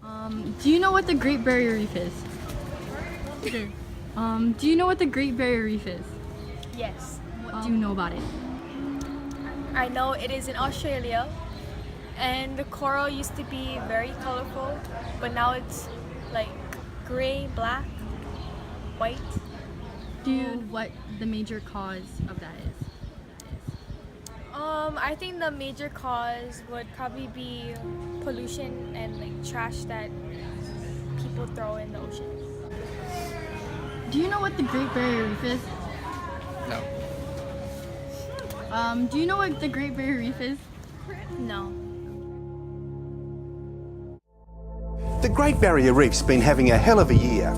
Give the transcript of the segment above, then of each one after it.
Do you know what the Great Barrier Reef is? Okay. Do you know what the Great Barrier Reef is? Yes. What do you know about it? I know it is in Australia, and the coral used to be very colorful, but now it's like gray, black, white. Do you know what the major cause of that is? I think the major cause would probably be pollution and like trash that people throw in the ocean. Do you know what the Great Barrier Reef is? No. Do you know what the Great Barrier Reef is? No. The Great Barrier Reef's been having a hell of a year.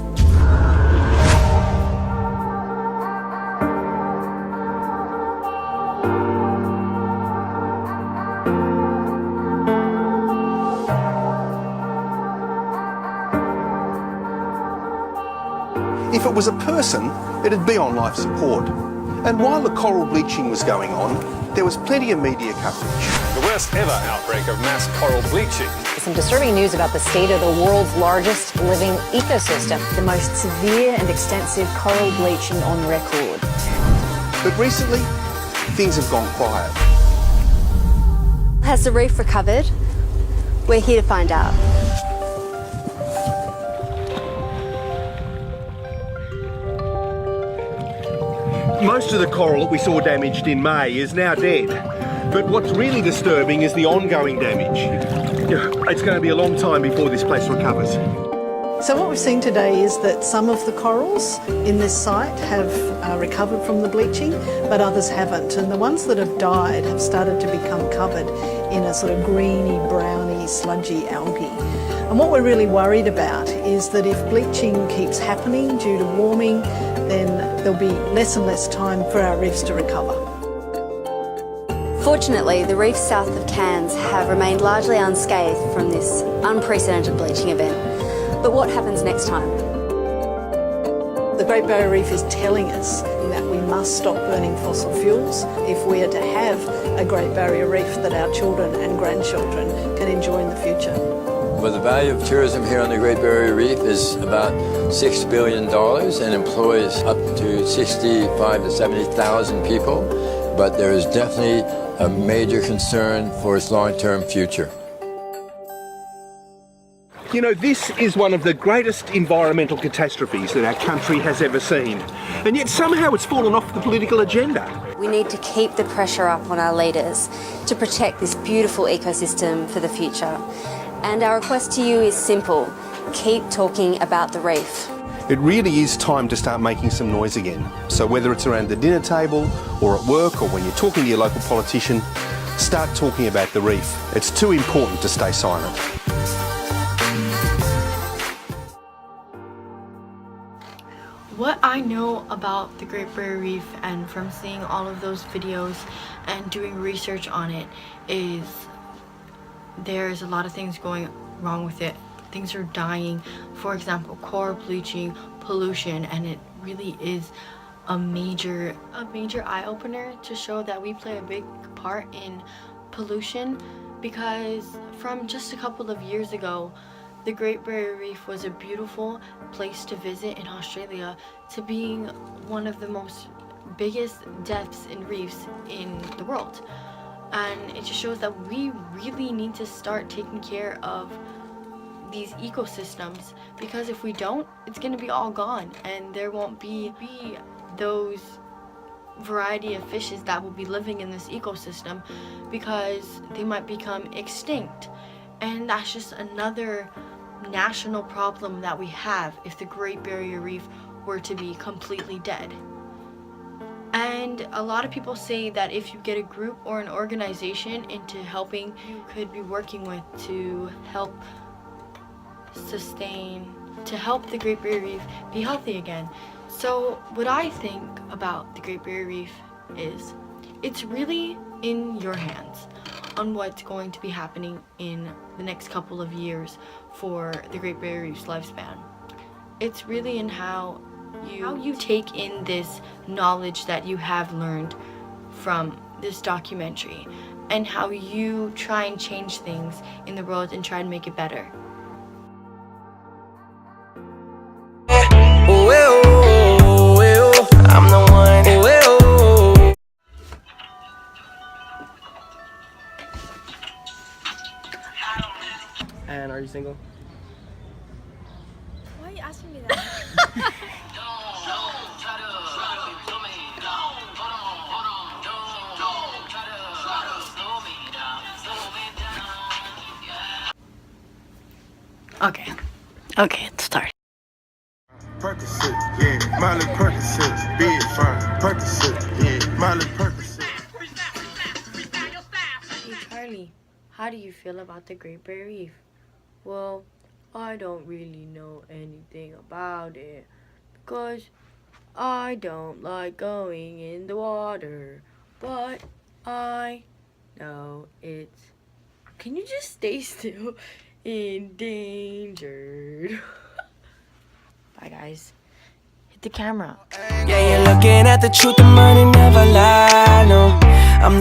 If it was a person, it'd be on life support. And while the coral bleaching was going on, there was plenty of media coverage. The worst ever outbreak of mass coral bleaching. Some disturbing news about the state of the world's largest living ecosystem. The most severe and extensive coral bleaching on record. But recently, things have gone quiet. Has the reef recovered? We're here to find out. Most of the coral that we saw damaged in May is now dead. But what's really disturbing is the ongoing damage. It's going to be a long time before this place recovers. So what we've seen today is that some of the corals in this site have recovered from the bleaching, but others haven't. And the ones that have died have started to become covered in a sort of greeny, browny, sludgy algae. And what we're really worried about is that if bleaching keeps happening due to warming, then there'll be less and less time for our reefs to recover. Fortunately, the reefs south of Cairns have remained largely unscathed from this unprecedented bleaching event. But what happens next time? The Great Barrier Reef is telling us that we must stop burning fossil fuels if we are to have a Great Barrier Reef that our children and grandchildren can enjoy in the future. Well, the value of tourism here on the Great Barrier Reef is about $6 billion and employs up to 65,000 to 70,000 people, but there is definitely a major concern for its long-term future. You know, this is one of the greatest environmental catastrophes that our country has ever seen. And yet somehow it's fallen off the political agenda. We need to keep the pressure up on our leaders to protect this beautiful ecosystem for the future. And our request to you is simple: keep talking about the reef. It really is time to start making some noise again. So whether it's around the dinner table or at work or when you're talking to your local politician, start talking about the reef. It's too important to stay silent. What I know about the Great Barrier Reef, and from seeing all of those videos and doing research on it, is there's a lot of things going wrong with it. Things are dying. For example, coral bleaching, pollution, and it really is a major eye-opener to show that we play a big part in pollution, because from just a couple of years ago, the Great Barrier Reef was a beautiful place to visit in Australia, to being one of the most biggest depths in reefs in the world. And it just shows that we really need to start taking care of these ecosystems, because if we don't, it's going to be all gone, and there won't be those variety of fishes that will be living in this ecosystem, because they might become extinct. And that's just another national problem that we have if the Great Barrier Reef were to be completely dead. And a lot of people say that if you get a group or an organization into helping, you could be working with to help the Great Barrier Reef be healthy again. So what I think about the Great Barrier Reef is, it's really in your hands on what's going to be happening in the next couple of years for the Great Barrier Reef's lifespan. It's really in how you take in this knowledge that you have learned from this documentary, and how you try and change things in the world and try and make it better. single? Why are you asking me that? Okay. Okay, let's start. Percocet, yeah, Miley Percocet, big fine, Percocet, yeah, Miley Percocet. Hey Charlie, how do you feel about the Great Barrier Reef? Well, I don't really know anything about it because I don't like going in the water, but I know it's... Can you just stay still? Endangered. Bye guys. Hit the camera. Yeah, you're looking at the truth, the money never lie, no.